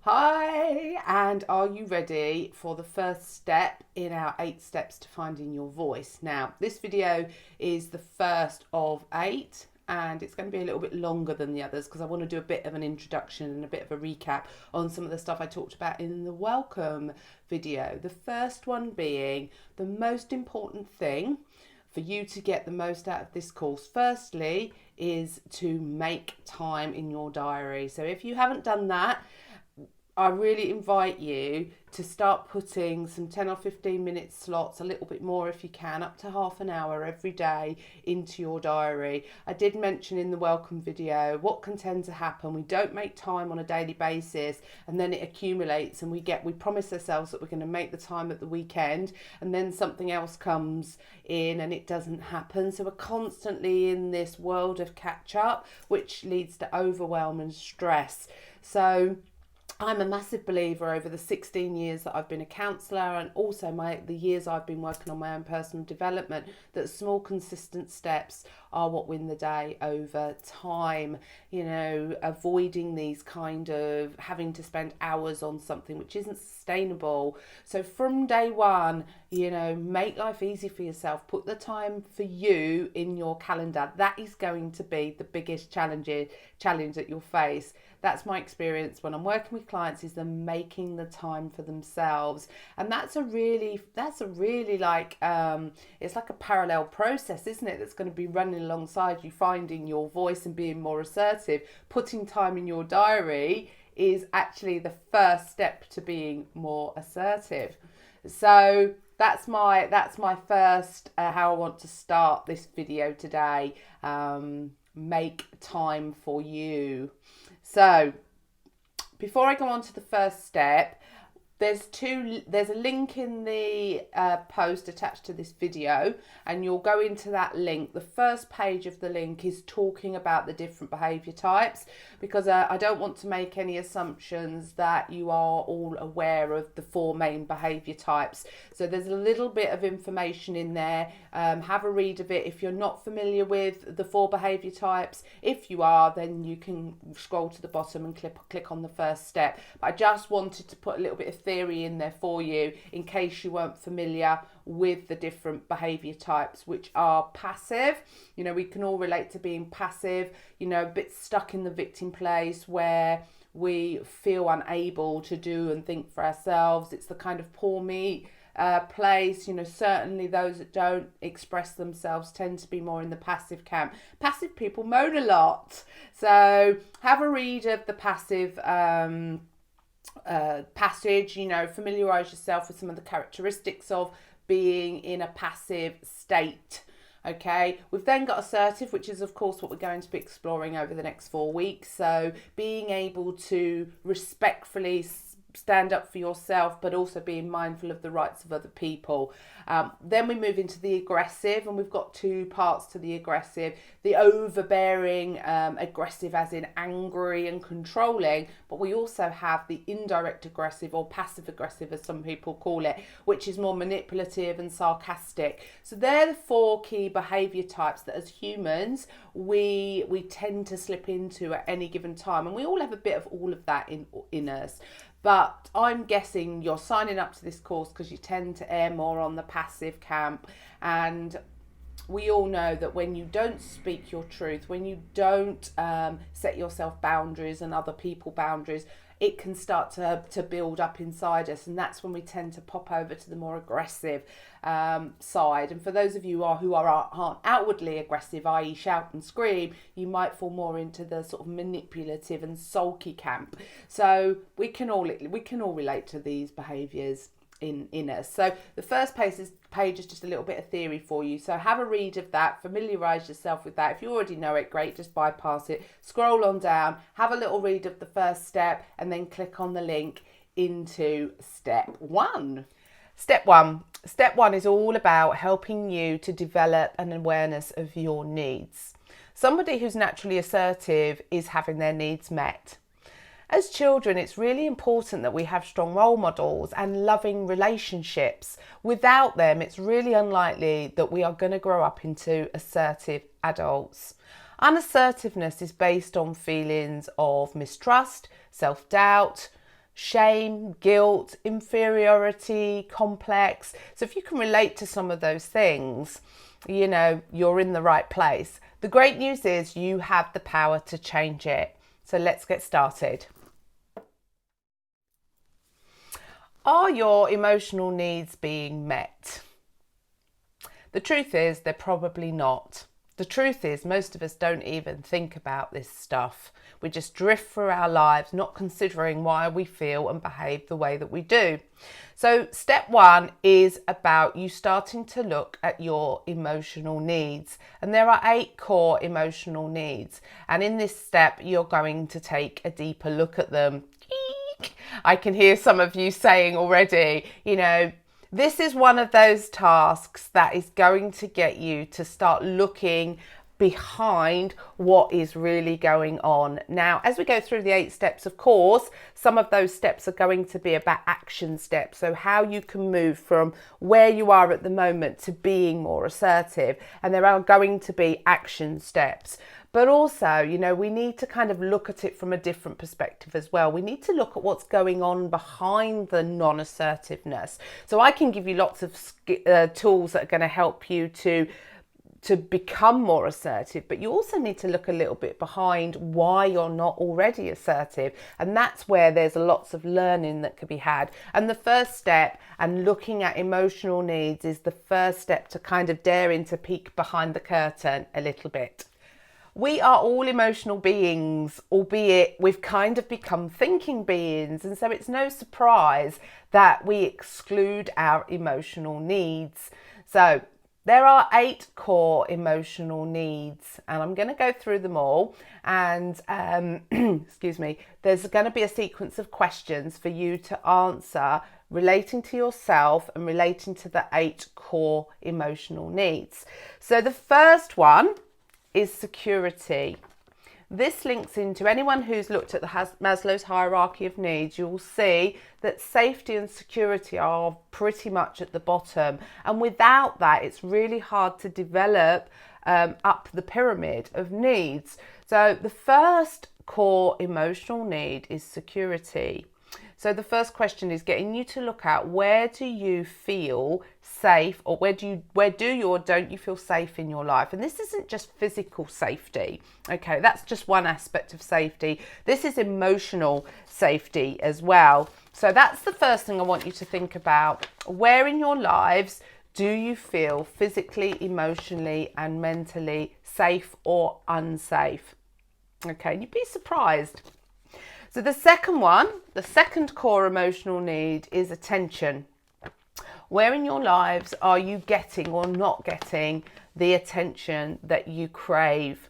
Hi, and are you ready for the first step in our 8 steps to finding your voice? Now, this video is the first of 8 and it's going to be a little bit longer than the others because I want to do a bit of an introduction and a bit of a recap on some of the stuff I talked about in the welcome video. The first one being the most important thing for you to get the most out of this course, firstly, is to make time in your diary. So if you haven't done that, I really invite you to start putting some 10 or 15 minute slots, a little bit more if you can, up to half an hour every day into your diary. I did mention in the welcome video what can tend to happen. We don't make time on a daily basis and then it accumulates and we promise ourselves that we're going to make the time at the weekend and then something else comes in and it doesn't happen. So we're constantly in this world of catch up, which leads to overwhelm and stress. So I'm a massive believer over the 16 years that I've been a counsellor and also the years I've been working on my own personal development, that small consistent steps are what win the day over time. You know, avoiding these kind of having to spend hours on something which isn't sustainable. So from day one, you know, make life easy for yourself. Put the time for you in your calendar. That is going to be the biggest challenge that you'll face. That's my experience when I'm working with clients, is them making the time for themselves. And that's a really like, it's like a parallel process, isn't it? That's going to be running alongside you finding your voice and being more assertive. Putting time in your diary is actually the first step to being more assertive. So that's my first how I want to start this video today. Make time for you. So before I go on to the first step, there's a link in the post attached to this video, and you'll go into that link. The first page of the link is talking about the different behaviour types, because I don't want to make any assumptions that you are all aware of the 4 main behaviour types. So there's a little bit of information in there. Have a read of it if you're not familiar with the 4 behaviour types. If you are, then you can scroll to the bottom and click on the first step. But I just wanted to put a little bit of theory in there for you in case you weren't familiar with the different behaviour types, which are passive. You know, we can all relate to being passive, you know, a bit stuck in the victim place where we feel unable to do and think for ourselves. It's the kind of poor me place. You know, certainly those that don't express themselves tend to be more in the passive camp. Passive people moan a lot. So have a read of the passive passage, you know, familiarise yourself with some of the characteristics of being in a passive state. Okay, we've then got assertive, which is of course what we're going to be exploring over the next 4 weeks. So being able to respectfully stand up for yourself, but also being mindful of the rights of other people. Then we move into the aggressive, and we've got 2 parts to the aggressive. The overbearing aggressive, as in angry and controlling, but we also have the indirect aggressive, or passive aggressive as some people call it, which is more manipulative and sarcastic. So they're the 4 key behaviour types that as humans we tend to slip into at any given time, and we all have a bit of all of that in us. But I'm guessing you're signing up to this course because you tend to err more on the passive camp. And we all know that when you don't speak your truth, when you don't set yourself boundaries and other people boundaries, it can start to build up inside us, and that's when we tend to pop over to the more aggressive side. And for those of you who aren't outwardly aggressive, i.e. shout and scream, you might fall more into the sort of manipulative and sulky camp. So we can all relate to these behaviours in us. So the first page is just a little bit of theory for you. So have a read of that, familiarise yourself with that. If you already know it, great, just bypass it. Scroll on down, have a little read of the first step, and then click on the link into step 1. Step one is all about helping you to develop an awareness of your needs. Somebody who's naturally assertive is having their needs met. As children, it's really important that we have strong role models and loving relationships. Without them, it's really unlikely that we are going to grow up into assertive adults. Unassertiveness is based on feelings of mistrust, self-doubt, shame, guilt, inferiority, complex. So if you can relate to some of those things, you know, you're in the right place. The great news is you have the power to change it. So let's get started. Are your emotional needs being met? The truth is they're probably not. The truth is most of us don't even think about this stuff. We just drift through our lives, not considering why we feel and behave the way that we do. So step one is about you starting to look at your emotional needs. And there are 8 core emotional needs. And in this step, you're going to take a deeper look at them. I can hear some of you saying already, you know, this is one of those tasks that is going to get you to start looking behind what is really going on. Now, as we go through the 8 steps, of course, some of those steps are going to be about action steps. So how you can move from where you are at the moment to being more assertive. And there are going to be action steps. But also, you know, we need to kind of look at it from a different perspective as well. We need to look at what's going on behind the non-assertiveness. So I can give you lots of tools that are going to help you to become more assertive, but you also need to look a little bit behind why you're not already assertive. And that's where there's lots of learning that could be had. And the first step, and looking at emotional needs, is the first step to kind of daring to peek behind the curtain a little bit. We are all emotional beings, albeit we've kind of become thinking beings. And so it's no surprise that we exclude our emotional needs. So there are 8 core emotional needs, and I'm going to go through them all. And excuse me, there's going to be a sequence of questions for you to answer relating to yourself and relating to the 8 core emotional needs. So the first one is security. This links into anyone who's looked at the Maslow's hierarchy of needs. You'll see that safety and security are pretty much at the bottom. And without that, it's really hard to develop up the pyramid of needs. So the first core emotional need is security. So the first question is getting you to look at, where do you feel safe, or where do you or don't you feel safe in your life? And this isn't just physical safety. Okay, that's just one aspect of safety. This is emotional safety as well. So that's the first thing I want you to think about. Where in your lives do you feel physically, emotionally, and mentally safe or unsafe? Okay, and you'd be surprised. So the second one, the second core emotional need, is attention. Where in your lives are you getting or not getting the attention that you crave?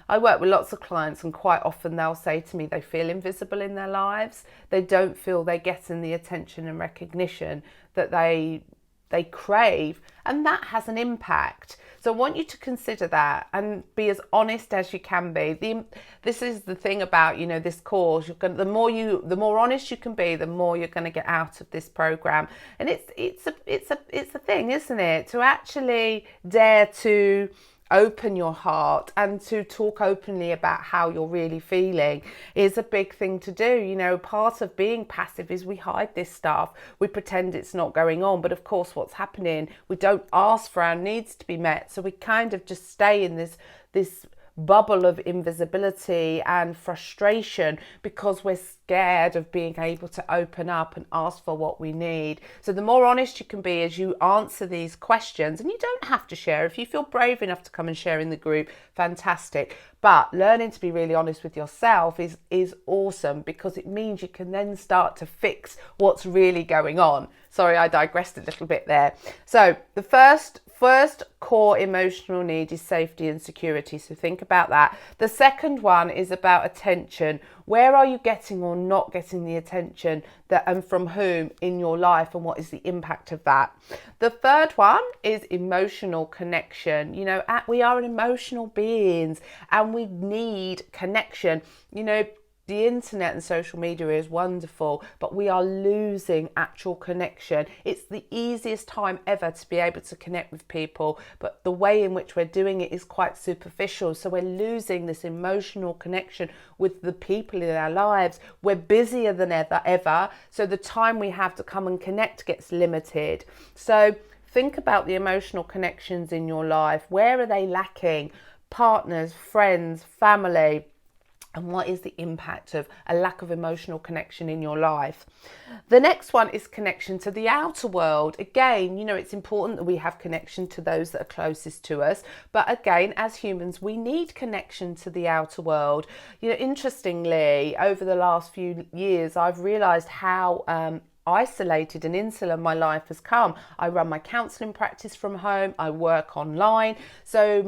I work with lots of clients, and quite often they'll say to me they feel invisible in their lives. They don't feel they're getting the attention and recognition that they crave, and that has an impact. So I want you to consider that and be as honest as you can be. This is the thing about, you know, this course. The more honest you can be, the more you're going to get out of this program. And it's a thing, isn't it? To actually dare to open your heart and to talk openly about how you're really feeling is a big thing to do. You know, part of being passive is we hide this stuff. We pretend it's not going on. But of course, what's happening, we don't ask for our needs to be met. So we kind of just stay in this bubble of invisibility and frustration because we're scared of being able to open up and ask for what we need. So the more honest you can be as you answer these questions, and you don't have to share. If you feel brave enough to come and share in the group, fantastic. But learning to be really honest with yourself is awesome, because it means you can then start to fix what's really going on. Sorry, I digressed a little bit there. So the first core emotional need is safety and security. So think about that. The second one is about attention. Where are you getting or not getting the attention that, and from whom in your life, and what is the impact of that? The third one is emotional connection. You know, we are emotional beings and we need connection. You know, the internet and social media is wonderful, but we are losing actual connection. It's the easiest time ever to be able to connect with people, but the way in which we're doing it is quite superficial. So we're losing this emotional connection with the people in our lives. We're busier than ever, so the time we have to come and connect gets limited. So think about the emotional connections in your life. Where are they lacking? Partners, friends, family. And what is the impact of a lack of emotional connection in your life? The next one is connection to the outer world. Again, it's important that we have connection to those that are closest to us. But again, as humans, we need connection to the outer world. Interestingly, over the last few years, I've realised how isolated and insular my life has come. I run my counselling practice from home. I work online. So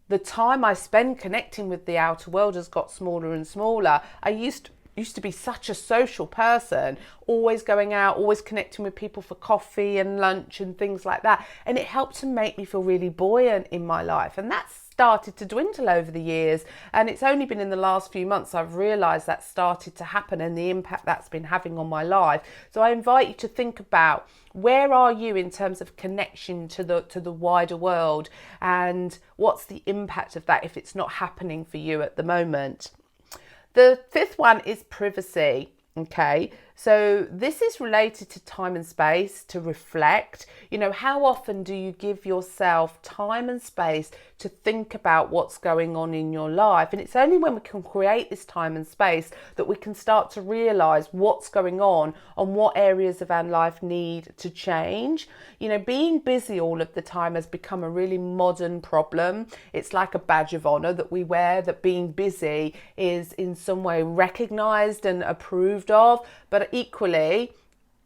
the time I spend connecting with the outer world has got smaller and smaller. I used to be such a social person, always going out, always connecting with people for coffee and lunch and things like that. And it helped to make me feel really buoyant in my life. And that's started to dwindle over the years. And it's only been in the last few months I've realised that started to happen and the impact that's been having on my life. So I invite you to think about, where are you in terms of connection to the wider world, and what's the impact of that if it's not happening for you at the moment? The fifth one is privacy. Okay, so this is related to time and space to reflect. How often do you give yourself time and space to think about what's going on in your life? And it's only when we can create this time and space that we can start to realise what's going on and what areas of our life need to change. Being busy all of the time has become a really modern problem. It's like a badge of honour that we wear, that being busy is in some way recognised and approved of. But equally,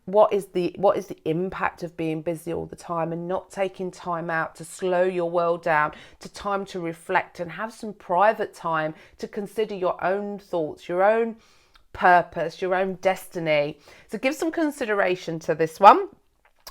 what is the impact of being busy all the time and not taking time out to slow your world down, to time to reflect and have some private time to consider your own thoughts, your own purpose, your own destiny? So give some consideration to this one.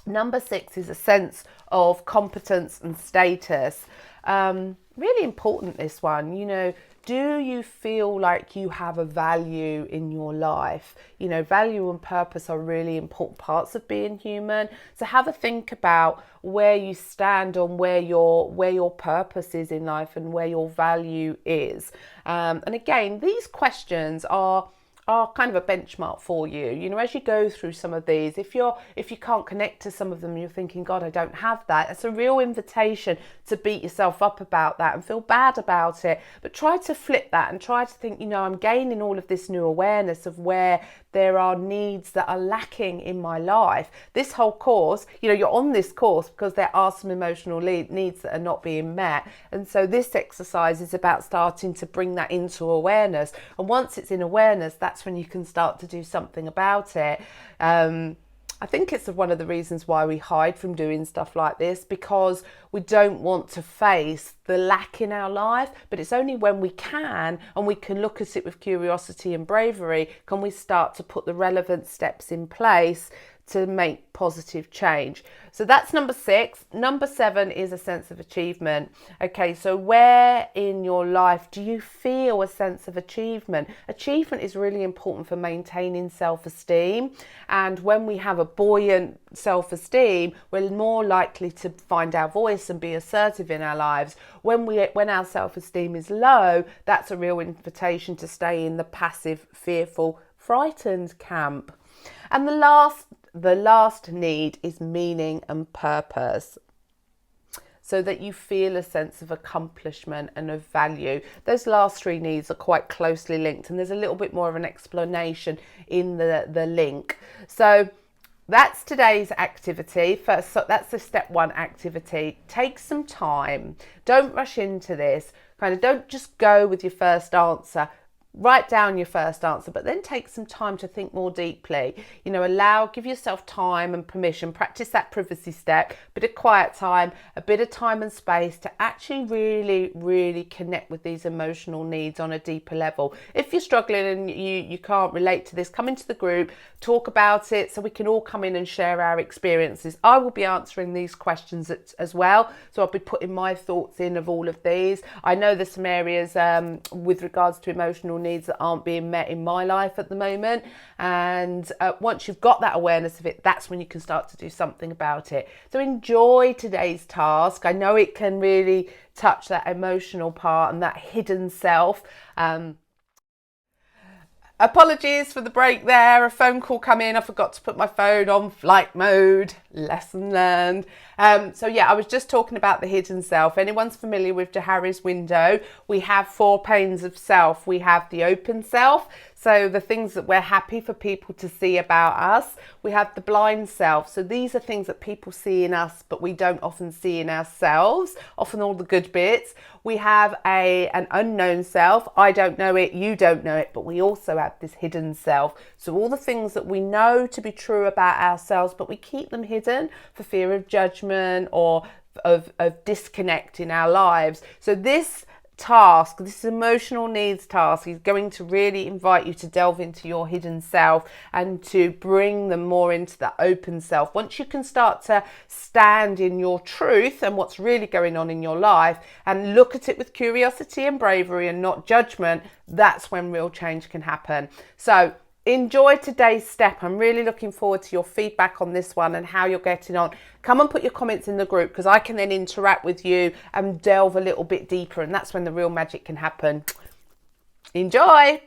Number 6 is a sense of competence and status. Really important, this one. Do you feel like you have a value in your life? Value and purpose are really important parts of being human. So have a think about where you stand on where your purpose is in life and where your value is. And again, these questions are kind of a benchmark for you. As you go through some of these, if you can't connect to some of them, you're thinking, God, I don't have that. It's a real invitation to beat yourself up about that and feel bad about it. But try to flip that and try to think, I'm gaining all of this new awareness of where there are needs that are lacking in my life. This whole course, you're on this course because there are some emotional needs that are not being met. And so this exercise is about starting to bring that into awareness. And once it's in awareness, that's when you can start to do something about it. I think it's one of the reasons why we hide from doing stuff like this, because we don't want to face the lack in our life. But it's only when we can, and we can look at it with curiosity and bravery, can we start to put the relevant steps in place to make positive change. So that's number 6. Number 7 is a sense of achievement. Okay, so where in your life do you feel a sense of achievement? Achievement is really important for maintaining self-esteem. And when we have a buoyant self-esteem, we're more likely to find our voice and be assertive in our lives. When our self-esteem is low, that's a real invitation to stay in the passive, fearful, frightened camp. And the last need is meaning and purpose, so that you feel a sense of accomplishment and of value. Those last 3 needs are quite closely linked, and there's a little bit more of an explanation in the link. So that's today's activity. First, so that's the step 1 activity. Take some time. Don't rush into this. Don't just go with your first answer. write down your first answer, but then take some time to think more deeply. You know, give yourself time and permission, practice that privacy step, a bit of quiet time, a bit of time and space to actually really connect with these emotional needs on a deeper level. If you're struggling and you can't relate to this, come into the group, talk about it so we can all come in and share our experiences. I will be answering these questions as well, so I'll be putting my thoughts in of all of these. I know there's some areas with regards to emotional needs that aren't being met in my life at the moment, and once you've got that awareness of it, that's when you can start to do something about it. So enjoy today's task. I know it can really touch that emotional part and that hidden self. Apologies for the break there, a phone call come in, I forgot to put my phone on flight mode, lesson learned. So yeah, I was just talking about the hidden self. Anyone's familiar with de Harry's window, we have 4 panes of self. We have the open self, so the things that we're happy for people to see about us. We have the blind self, so these are things that people see in us but we don't often see in ourselves, often all the good bits. We have an unknown self. I don't know it, you don't know it, but we also have this hidden self. So all the things that we know to be true about ourselves, but we keep them hidden for fear of judgment or of disconnect in our lives. So this task, this emotional needs task, is going to really invite you to delve into your hidden self and to bring them more into the open self. Once you can start to stand in your truth and what's really going on in your life and look at it with curiosity and bravery and not judgment, that's when real change can happen. So enjoy today's step. I'm really looking forward to your feedback on this one and how you're getting on. Come and put your comments in the group, because I can then interact with you and delve a little bit deeper, and that's when the real magic can happen. Enjoy!